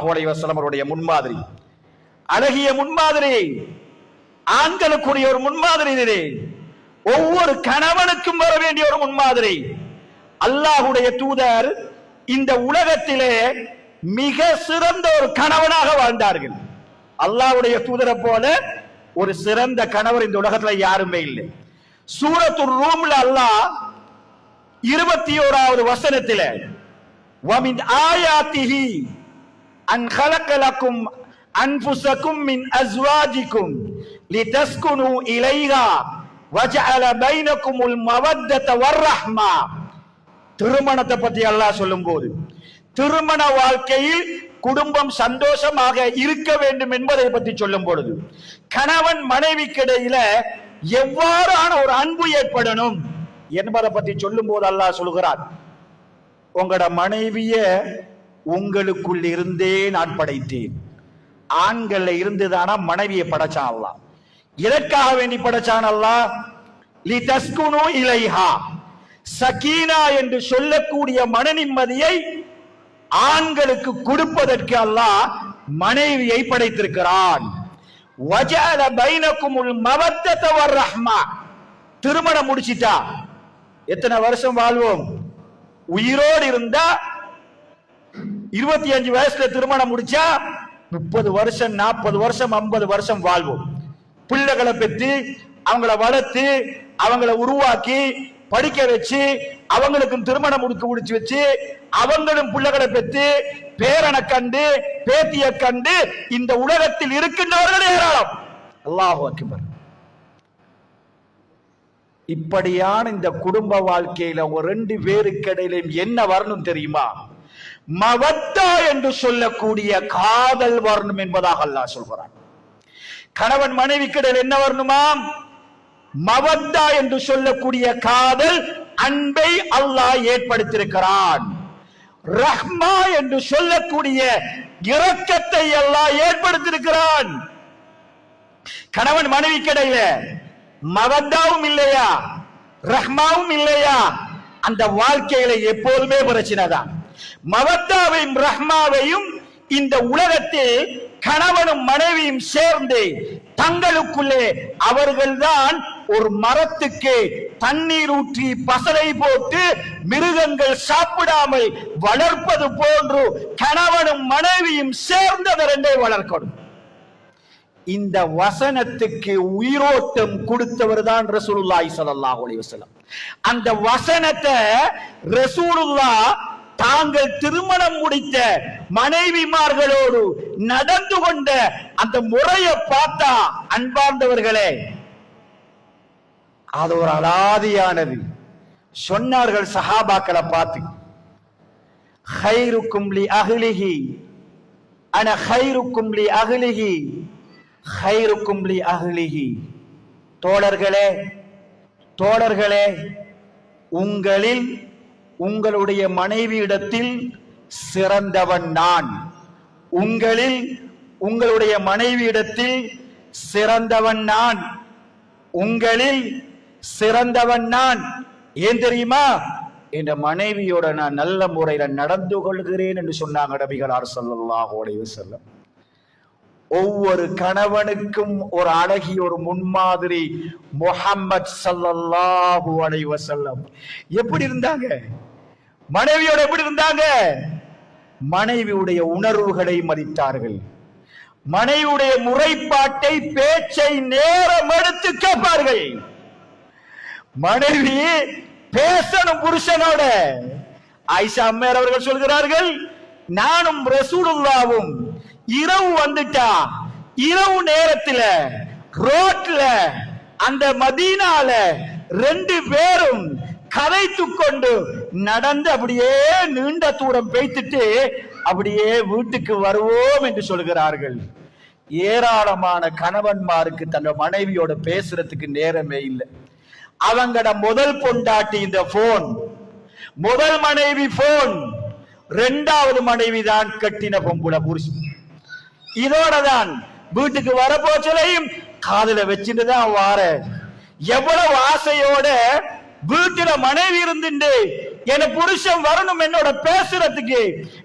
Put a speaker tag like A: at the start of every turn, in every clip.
A: ஸல்லல்லாஹு அலைஹி வஸல்லம் அவருடைய முன்மாதிரி, அழகிய முன்மாதிரி, ஆண்களுக்குரிய ஒரு முன்மாதிரி, ஒவ்வொரு கணவனுக்கும் வர வேண்டிய ஒரு முன்மாதிரி. அல்லாஹ்வுடைய தூதர் இந்த உலகத்திலே மிக சிறந்த ஒரு கணவனாக வாழ்ந்தார்கள். அல்லாஹ்வுடைய தூதரை போல ஒரு சிறந்த கணவர் இந்த உலகத்துல யாருமே இல்லை. சூரத்துர் ரூம்ல அல்லாஹ் 21வது வசனத்திலே வமின் ஆயாத்திஹி அன் خلق لكم أنفسكم من أزواجكم لتسكنوا إليها وجعل بينكم المودة والرحمة. திருமணத்தை பத்தி அல்லாஹ் சொல்லும்போது திருமண வாழ்க்கையில் குடும்பம் சந்தோஷமாக இருக்க வேண்டும் என்பதை பற்றி சொல்லும் பொழுது கணவன் மனைவிக்கிடையில எவ்வாறான ஒரு அன்பு ஏற்படணும் என்பதை பற்றி சொல்லும் போது அல்லாஹ் சொல்கிறார், உங்களோட மனைவிய உங்களுக்குள் இருந்தே நான் படைத்தேன். ஆண்கள்ல இருந்துதானா மனைவியை படைச்சான் அல்லாஹ். எதற்காக வேண்டி படைச்சான் அல்லாஹ்? லி தஸ்குனு இலைஹா, சகீனா என்று சொல்லக்கூடிய மன நிம்மதியை ஆண்களுக்கு கொடுப்பதற்கு அல்லாஹ் மனைவியை படைத்திருக்கிறான். வஜஅல பைனகுமுல் மவத்தத வர்ரஹ்மா. திருமணம் முடிச்சிட்டா எத்தனை வருஷம் வாழ்வோம்? உயிரோடு இருந்தா 25 வயசுல திருமணம் முடிச்சா 30 வருஷம் 40 வருஷம் 50 வருஷம் வாழ்வோம். பிள்ளைகளை பெற்று அவங்கள வளர்த்து அவங்கள உருவாக்கி படிக்க வச்சு அவங்களுக்கும் திருமணம் முடிச்சு வச்சு அவங்களும் பிள்ளைகளை பெற்று பேரனை கண்டு பேத்திய கண்டு இந்த உலகத்தில் இருக்கின்றவர்கள் ஏராளம். அல்லாஹு அக்பர். இப்படியான இந்த குடும்ப வாழ்க்கையில ஒரு 2 பேருக்கு இடையிலும் என்ன வரணும் தெரியுமா? மவத்தா என்று சொல்லக்கூடிய காதல் வரணும் என்பதாக அல்லாஹ் சொல்கிறான். கணவன் மனைவிக்கு இடையில் என்ன வரணுமா? மவத்தா என்று சொல்லக்கூடிய காதல், அன்பை அல்லாஹ் ஏற்படுத்தியிருக்கிறான். ரஹ்மா என்று சொல்லக்கூடிய இரக்கத்தை அல்லாஹ் ஏற்படுத்தியிருக்கிறான். கணவன் மனைவிக்கு இடையில மவத்தாவும் இல்லையா ரஹ்மாவும் இல்லையா, அந்த வாழ்க்கையில எப்போதுமே பிரச்சனை தான். மவத்தாவையும் ரஹ்மாவையும் இந்த உலகத்தில் கணவனும் மனைவியும் சேர்ந்து தங்களுக்குள்ளே அவர்கள்தான் ஒரு மரத்துக்கு தண்ணீர் ஊற்றி பசலை போட்டு மிருகங்கள் சாப்பிடாமல் வளர்ப்பது போன்று கணவனும் மனைவியும் சேர்ந்து அந்த 2ஐ வளர்க்கணும். இந்த வசனத்துக்கு உயிரோட்டம் கொடுத்தவர் தான் ரசூலுல்லாஹி ஸல்லல்லாஹு அலைஹி வஸல்லம். அந்த வசனத்தை ரசூலுல்லாஹ் தாங்கள் திருமணம் முடித்த மனைவிமார்களோடு நடந்து கொண்ட அந்த முறையை பார்த்தா அன்பார்ந்தவர்களே, அது ஒரு அலாதியானது. சொன்னார்கள் சஹாபாக்களை பார்த்து, ஹைருக்கும் லி அஹ்லிஹி அன ஹைருக்கும் லி அஹ்லிஹி ஹைருக்கும் லி அஹ்லிஹி. தோழர்களே தோழர்களே, உங்களில் உங்களுடைய மனைவியிடத்தில் சிறந்தவன் நான். உங்களில் உங்களுடைய மனைவியிடத்தில் சிறந்தவன் நான். உங்களில் சிறந்தவன் நான். ஏன் தெரியுமா? என்ற மனைவியோட நான் நல்ல முறையில நடந்து கொள்கிறேன் என்று சொன்னாங்க நபிகளார் ஸல்லல்லாஹு அலைஹி வஸல்லம். ஒவ்வொரு கணவனுக்கும் ஒரு அழகிய ஒரு முன்மாதிரி முஹம்மது ஸல்லல்லாஹு அலைஹி வஸல்லம். எப்படி இருந்தாங்க? மனைவியோட எப்படி இருந்தாங்க? மனைவியுடைய உணர்வுகளை மதித்தார்கள். மனைவியுடைய முறைப்பாட்டை பேச்சை நேரம் எடுத்து கேட்பார்கள். மனைவி பேசணும் புருஷனோட. ஆயிஷா அம்மையார் அவர்கள் சொல்கிறார்கள், நானும் ரசூலுல்லாவும் இரவு வந்துட்டா இரவு நேரத்துல ரோட்ல அந்த மதீனால 2 பேரும் கதைத்து கொண்டு நடந்து அப்படியே நீண்ட தூரம் பேய்த்துட்டு அப்படியே வீட்டுக்கு வருவோம் என்று சொல்கிறார்கள். ஏராளமான கணவன்மாருக்கு தன் மனைவியோட பேசுறதுக்கு நேரமே இல்லை. அவங்கட முதல் பொண்டாட்டி இந்த போன், முதல் மனைவி போன், 2வது மனைவி தான் கட்டின பொம்புல புருஷன். இதோட தான் வீட்டுக்கு வரப்போச்சலையும் காதுல வச்சுட்டு தான் வார. எவ்வளவு ஆசையோட வீட்டுல மனைவி இருந்துட்டு என் புருஷன் வரணும் என்னோட பேசுறதுக்கு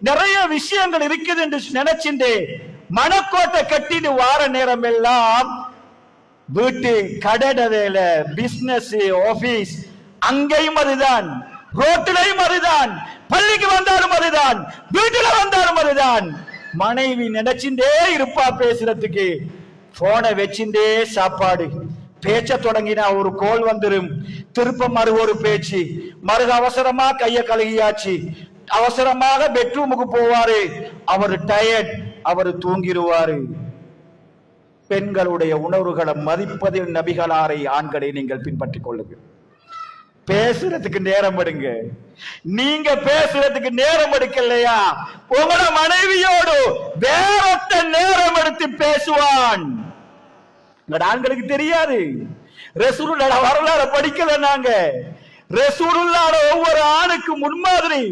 A: நிறைய விஷயங்கள் இருக்குது என்று நினைச்சிட்டு மனக்கோட்டை கட்டிட்டு வார நேரம் எல்லாம் வீட்டு கடை வேலை, பிசினஸ், ஆபீஸ், அங்கேயும் அதுதான், ரோட்டிலையும் அதுதான், பள்ளிக்கு வந்தாலும் அதுதான், வீட்டுல வந்தாலும் அதுதான். மனைவி நினைச்சுட்டே இருப்பா பேசுறதுக்கு, போனை வச்சுட்டே சாப்பாடு. பேச்ச தொடங்கினா ஒரு கோல் வந்துடும், திருப்ப மறு ஒரு பேச்சு, மறு அவசரமா கைய கழுகியாச்சு, அவசரமாக பெட்ரூமுக்கு போவாரு. அவரு டயர்ட், அவரு தூங்கிடுவாரு. பெண்களுடைய உணர்வுகளை மதிப்பதில் நபிகளாரை ஆண்களை நீங்கள் பின்பற்றிக் கொள்ளுங்கள். பேசுறதுக்கு நேரம் எடுங்க. நீங்க பேசுறதுக்கு நேரம் எடுக்கலையா, உங்களோட மனைவியோடு வேறொத்த நேரம் எடுத்து பேசுவான். ஆண்களுக்கு தெரியாது. ரசூலுல்லாஹ் வரலாறு படிக்கல நாங்க. ரசூலுல்லாஹ் ஒவ்வொரு ஆணுக்கு முன்மாதிரி.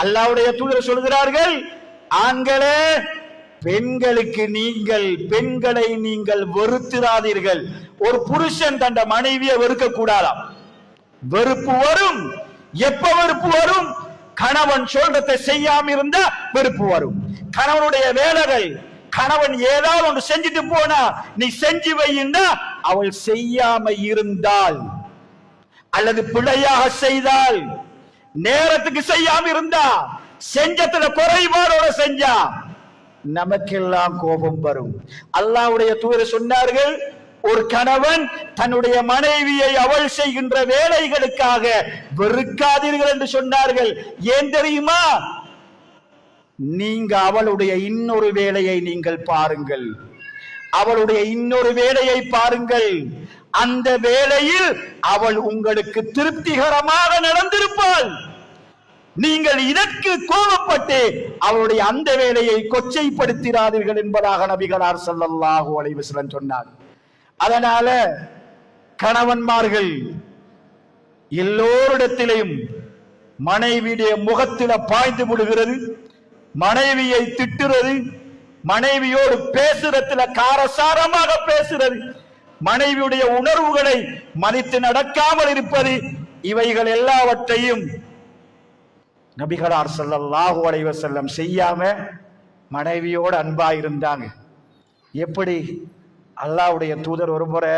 A: அல்லாஹ்வுடைய தூதர் சொல்கிறார்கள், ஆண்களே பெண்களுக்கு நீங்கள் பெண்களை நீங்கள் வெறுத்திராதீர்கள். ஒரு புருஷன் தன் மனைவியை வெறுக்க கூடாதாம். வெறுப்பு வரும். எப்ப வெறுப்பு வரும்? கணவன் சொல்றதை செய்யாம இருந்தா வெறுப்பு வரும். கணவனுடைய வேலைகள், கணவன் ஏதாவது ஒன்று செஞ்சுட்டு போனா நீ செஞ்சு வையின்னா, அவள் செய்யாம இருந்தால் அல்லது பிழையாக செய்தால், நேரத்துக்கு செய்யாம இருந்தா, செஞ்சத்துல குறைபாடோட செஞ்சா நமக்கெல்லாம் கோபம் வரும். அல்லாஹ்வுடைய தூதர் சொன்னார்கள், ஒரு கணவன் தன்னுடைய மனைவியை அவள் செய்கின்ற வேலைகளுக்காக வெறுக்காதீர்கள் என்று சொன்னார்கள். ஏன் தெரியுமா? நீங்க அவளுடைய இன்னொரு வேலையை நீங்கள் பாருங்கள், அவளுடைய இன்னொரு வேலையை பாருங்கள். அந்த வேலையில் அவள் உங்களுக்கு திருப்திகரமாக நடந்திருப்பாள். நீங்கள் இதற்கு கோபப்பட்டு அவளுடைய அந்த வேலையை கொச்சைப்படுத்தினாதீர்கள் என்பதாக நபிகளார் ஸல்லல்லாஹு அலைஹி வஸல்லம் சொன்னார். அதனால கணவன்மார்கள் எல்லோரிடத்திலையும் மனைவியுடைய முகத்தில பாய்ந்து விடுகிறது, மனைவியை திட்டுறது, மனைவியோடு பேசுறதுல காரசாரமாக பேசுறது, மனைவியுடைய உணர்வுகளை மதித்து நடக்காமல் இருப்பது, இவைகள் எல்லாவற்றையும் நபிகளார் ஸல்லல்லாஹு அலைஹி வஸல்லம் செய்யாம மனைவியோடு அன்பா இருந்தாங்க. எப்படி? அல்லாஹ்வுடைய தூதர் ஒரு முறை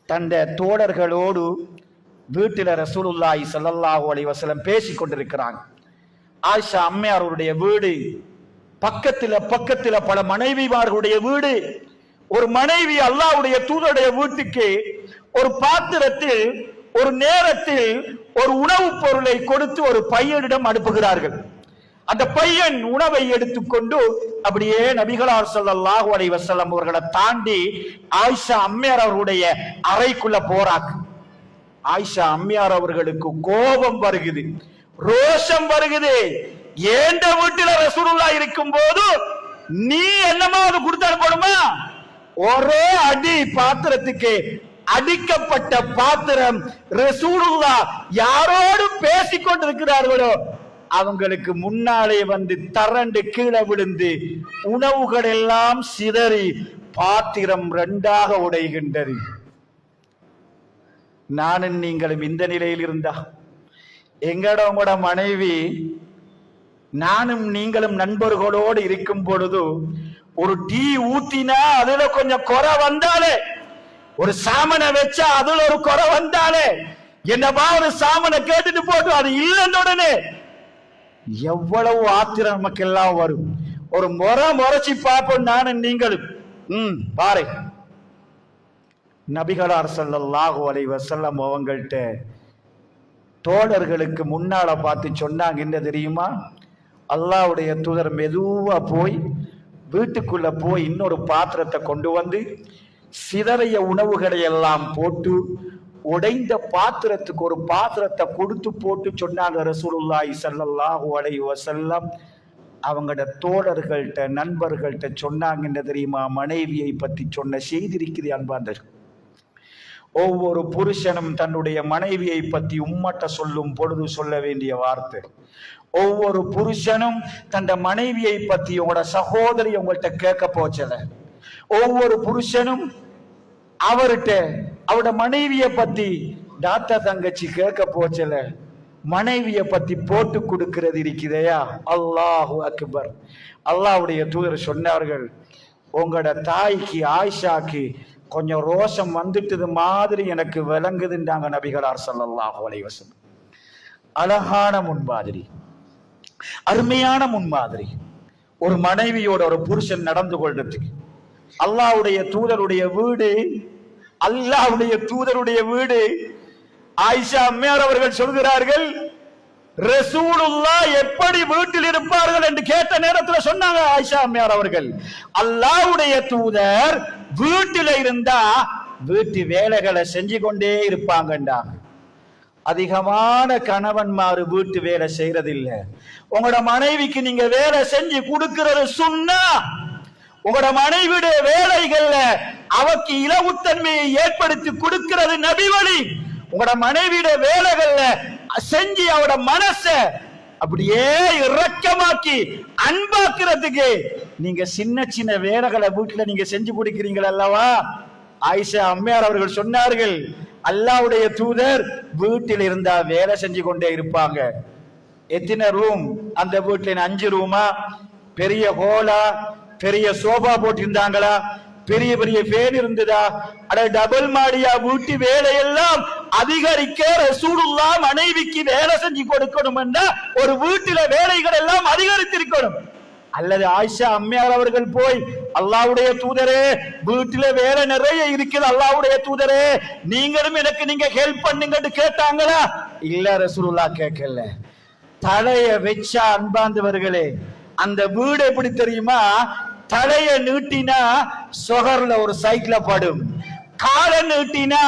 A: தந்த தோழர்களோடு வீட்டில் ரசூலுல்லாஹி ஸல்லல்லாஹு அலைஹி வஸல்லம் பேசிக் கொண்டிருக்கிறாங்க. ஆயிஷா அம்மையாருடைய வீடு பக்கத்துல பல மனைவிமார்களுடைய வீடு. ஒரு மனைவி அல்லாஹ்வுடைய தூதருடைய வீட்டுக்கு ஒரு பாத்திரத்தில் ஒரு நேரத்தில் ஒரு உணவுப் பொருளை கொடுத்து ஒரு பையனிடம் அனுப்புகிறார்கள். அந்த பையன் உணவை எடுத்துக்கொண்டு அப்படியே நபிகளார் ஸல்லல்லாஹு அலைஹி வஸல்லம் அவர்களை தாண்டி ஆயிஷா அம்மையார் அவர்களுடைய அறைக்குள்ள போறாங்க. ஆயிஷா அம்மையார் அவர்களுக்கு கோபம் வருகிறது, ரோஷம் வருகிறது. ஏண்ட வீட்டில ரசூலுல்லாஹ் இருக்கும் போது நீ என்னமாவது கொடுத்து அனுப்பணுமா? ஒரே அடி பாத்திரத்துக்கு, அடிக்கப்பட்ட பாத்திரம். ரசூலுல்லாஹ் யாரோடு பேசிக் கொண்டிருக்கிறார்களோ அவங்களுக்கு முன்னாலே வந்து தரண்டு கீழே விழுந்து உணவுகள் எல்லாம் சிதறி பாத்திரம் ரெண்டாக உடைகின்றது. நானும் நீங்களும் இந்த நிலையில் இருந்தா, எங்களோட மனைவி நானும் நீங்களும் நண்பர்களோடு இருக்கும் பொழுது ஒரு டீ ஊத்தினா அதுல கொஞ்சம் குறை வந்தாலே, ஒரு சாமனை வச்சா அதுல ஒரு குறை வந்தாலே, என்னவா ஒரு சாமனை கேட்டுட்டு போட்டு அது இல்லைன்னு உடனே எவ்வளவு ஆத்திரம் நமக்கு எல்லாம் வரும். ஒரு முறைச்சி பார்ப்போம் நானும் நீங்களும். பாரு, நபிகளார் ஸல்லல்லாஹு அலைஹி வஸல்லம் அவங்கள்ட்ட தோழர்களுக்கு முன்னால பார்த்து சொன்னாங்க, என்ன தெரியுமா? அல்லாஹ்வுடைய தூதர் மெதுவா போய் வீட்டுக்குள்ள போய் இன்னொரு பாத்திரத்தை கொண்டு வந்து சிதறிய உணவுகளை எல்லாம் போட்டு உடைந்த பாத்திரத்துக்கு ஒரு பாத்திரத்தை கொடுத்து போட்டு சொன்னாங்க ரசூலுல்லாஹி ஸல்லல்லாஹு அலைஹி வஸல்லம். அவங்களோட தோழர்கள்ட்ட நண்பர்கள்ட்ட சொன்னாங்க, என்ன தெரியுமா? மனைவியை பற்றி சொன்ன செய்தி இருக்குது அன்பார்ந்தர். ஒவ்வொரு புருஷனும் தன்னுடைய மனைவியை பற்றி உம்மட்ட சொல்லும் பொழுது சொல்ல வேண்டிய வார்த்தை, ஒவ்வொரு புருஷனும் தன் மனைவியை பற்றி உங்களோட சகோதரி உங்கள்கிட்ட கேட்க போச்சல, ஒவ்வொரு புருஷனும் அவர்கிட்ட அவரோட மனைவியை பத்தி தாத்தா தங்கச்சி கேட்க போச்சல, மனைவியை பத்தி போட்டு கொடுக்கிறது இருக்குதையா, அல்லாஹு அக்பர். அல்லாஹ்வுடைய தூதர் சொன்னார்கள், உங்களோட தாய்க்கு ஆயிஷாக்கு கொஞ்சம் ரோஷம் வந்துட்டது மாதிரி எனக்கு விளங்குதுன்றாங்க நபிகளார் ஸல்லல்லாஹு அலைஹி வஸல்லம். அழகான முன்மாதிரி, அருமையான முன்மாதிரி. ஒரு மனைவியோட ஒரு புருஷன் நடந்து கொள்றதுக்கு அல்லாஹ்வுடைய தூதருடைய வீடு, அல்லாஹ்வுடைய தூதருடைய வீடு. ஆயிஷா அம்மையார் அவர்கள் சொல்கிறார்கள், ரசூலுல்லாஹ் எப்படி வீட்டில் இருப்பார்கள் என்று கேட்ட நேரத்தில் சொன்னாங்க ஆயிஷா அம்மையார் அவர்கள், அல்லாஹ்வுடைய தூதர் வீட்டில் இருந்தா வீட்டு வேலைகளை செஞ்சு கொண்டே இருப்பாங்கன்றாங்க. அதிகமான கணவன்மாரு வீட்டு வேலை செய்யறதில்லை. உங்களோட மனைவிக்கு நீங்க வேலை செஞ்சு கொடுக்கிறது சுன்னா. உங்களோட மனைவியுடைய வேலைகள்ல அவக்கு இலவுத்தன்மையை ஏற்படுத்தி கொடுக்கிறது நபி வழி. உங்களோட மனைவியுடைய வேலைகள்ல செஞ்சு அவட மனச அப்படியே இரக்கமாக்கி அன்பாக்குறதுக்கு நீங்க சின்ன சின்ன வேலைகளை வீட்டுல நீங்க செஞ்சு கொடுக்கிறீங்கள் அல்லவா. ஆயிஷா அம்மையார் அவர்கள் சொன்னார்கள், அல்லாஹ்வுடைய தூதர் வீட்டில் இருந்தா வேலை செஞ்சு கொண்டே இருப்பாங்க. எத்தனை ரூம் அந்த வீட்டுல? 5 ரூமா? பெரிய ஹோலா? பெரிய சோபா போட்டிருந்தாங்களா? பெரிய பெரிய ஃபேன் இருந்ததா? அட டபுள் மாடியா? வீட்டு வேலையெல்லாம் அதிகரிக்க ரசூலுல்லாஹ் மனைவிக்கு வேலை செஞ்சு கொடுக்கணும் என்றா ஒரு வீட்டில வேலைகள் எல்லாம் அதிகரித்திருக்கணும். அல்லது ஆயிஷா அம்மையார் அவர்கள் போய், அல்லாஹ்வுடைய தூதரே வீட்டில வேலை நிறைய இருக்குது, அல்லாஹ்வுடைய தூதரே நீங்களும் எனக்கு நீங்க ஹெல்ப் பண்ணுங்கன்னு கேட்டாங்களா? இல்ல, ரசூலுல்லாஹ் கேட்கல. தலைய வச்சா அன்பாந்தவர்களே, அந்த வீடு எப்படி தெரியுமா? தலைய நீட்டினா சொகர்ல ஒரு சைட்ல படும், காலை நீட்டினா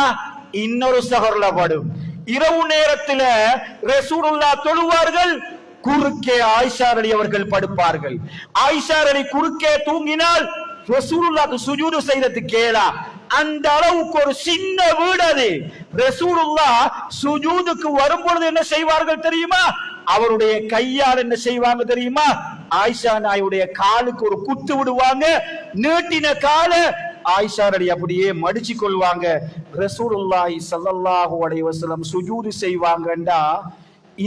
A: இன்னொரு சொகர்ல படும். இரவு நேரத்துல ரசூலுல்லாஹ் தொழுவார்கள், குறுக்கே ஆயிஷா அலி அவர்கள் படுப்பார்கள். ஆயிஷா அலி குறுக்கே தூங்கினால் ரசூலுல்லாஹ்க்கு சுஜூது செய்யறது கேளா. அந்த அளவுக்கு ஒரு சின்ன வீடு அது. ரசூலுல்லாஹ் சுஜூதுக்கு வரும்பொழுது என்ன செய்வார்கள் தெரியுமா? அவருடைய கையால் என்ன செய்வாங்க தெரியுமா? ஆயிஷா நாயுடைய காலுக்கு ஒரு குத்து விடுவாங்க. நீட்டின கால ஆயிஷா அலி அப்படியே மடிச்சு கொள்வாங்க. ரசூலுல்லாஹி ஸல்லல்லாஹு அலைஹி வஸல்லம் சுஜூது செய்வாங்கண்டா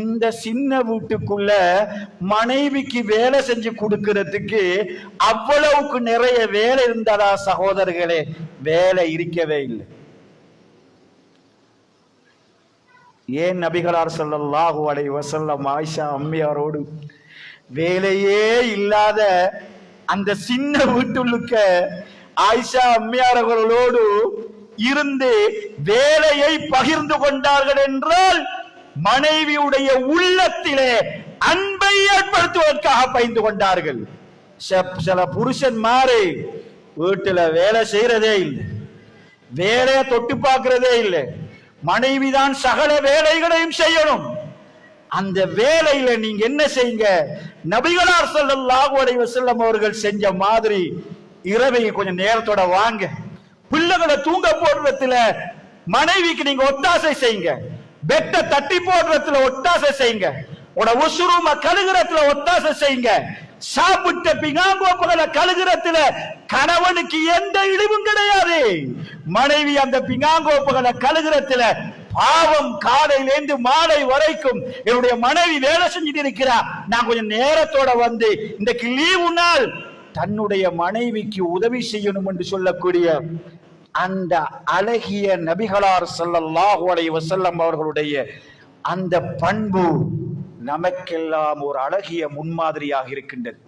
A: இந்த சின்ன வீட்டுக்குள்ள மனைவிக்கு வேலை செஞ்சு கொடுக்கிறதுக்கு அவ்வளவுக்கு நிறைய வேலை இருந்ததா சகோதரர்களே? வேலை இருக்கவே இல்லை. ஏன் நபிகளார் ஸல்லல்லாஹு அலைஹி வஸல்லம் ஆயிஷா அம்மையாரோடு வேலையே இல்லாத அந்த சின்ன வீட்டுள்ளுக்க ஆயிஷா அம்மையார்களோடு இருந்து வேலையை பகிர்ந்து கொண்டார்கள் என்றால் மனைவியுடைய உள்ளத்திலே அன்பை ஏற்படுத்துவதற்காக பயந்து கொண்டார்கள். சில புருஷன் மாறி வீட்டுல வேலை செய்யறதே இல்லை, வேலையை தொட்டு பார்க்கிறதே இல்லை. மனைவிதான் சகல வேலைகளையும் செய்யணும். அந்த வேலையில நீங்க என்ன செய்யுங்க? நபிகளார் ஸல்லல்லாஹு அலைஹி வஸல்லம் அவர்கள் செஞ்ச மாதிரி இரவை கொஞ்சம் நேரத்தோட வாங்க. பிள்ளைகளை தூங்க போடுறதுல மனைவிக்கு நீங்க ஒத்தாசை செய்யுங்க. பெட்ட தட்டி போடுறதுல ஒத்தாசை செய்யுங்க. உசுரும கழுகுறதுல ஒத்தாசை செய்யுங்க. சாப்பிட்ட பிங்காங்கோப்புகளை கழுகுறதுல கணவனுக்கு எந்த இழிவும் கிடையாது. மனைவி அந்த பிங்காங்கோப்புகளை கழுகுறதுல பாவம், காலையிலேந்து மாலை வரைக்கும் என்னுடைய மனைவி வேலை செஞ்சுட்டு இருக்கிறா, நான் கொஞ்சம் நேரத்தோட வந்து இன்றைக்கு லீவு நாள் தன்னுடைய மனைவிக்கு உதவி செய்யணும் என்று சொல்லக்கூடிய அந்த அழகிய நபிகளார் ஸல்லல்லாஹு அலைஹி வஸல்லம் அவர்களுடைய அந்த பண்பு நமக்கெல்லாம் ஒரு அழகிய முன்மாதிரியாக இருக்கின்றது.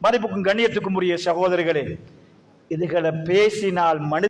A: மதிப்புக்கும் கண்ணியத்துக்கும் உரிய சகோதரர்களே, இதுகளை பேசினால் மனித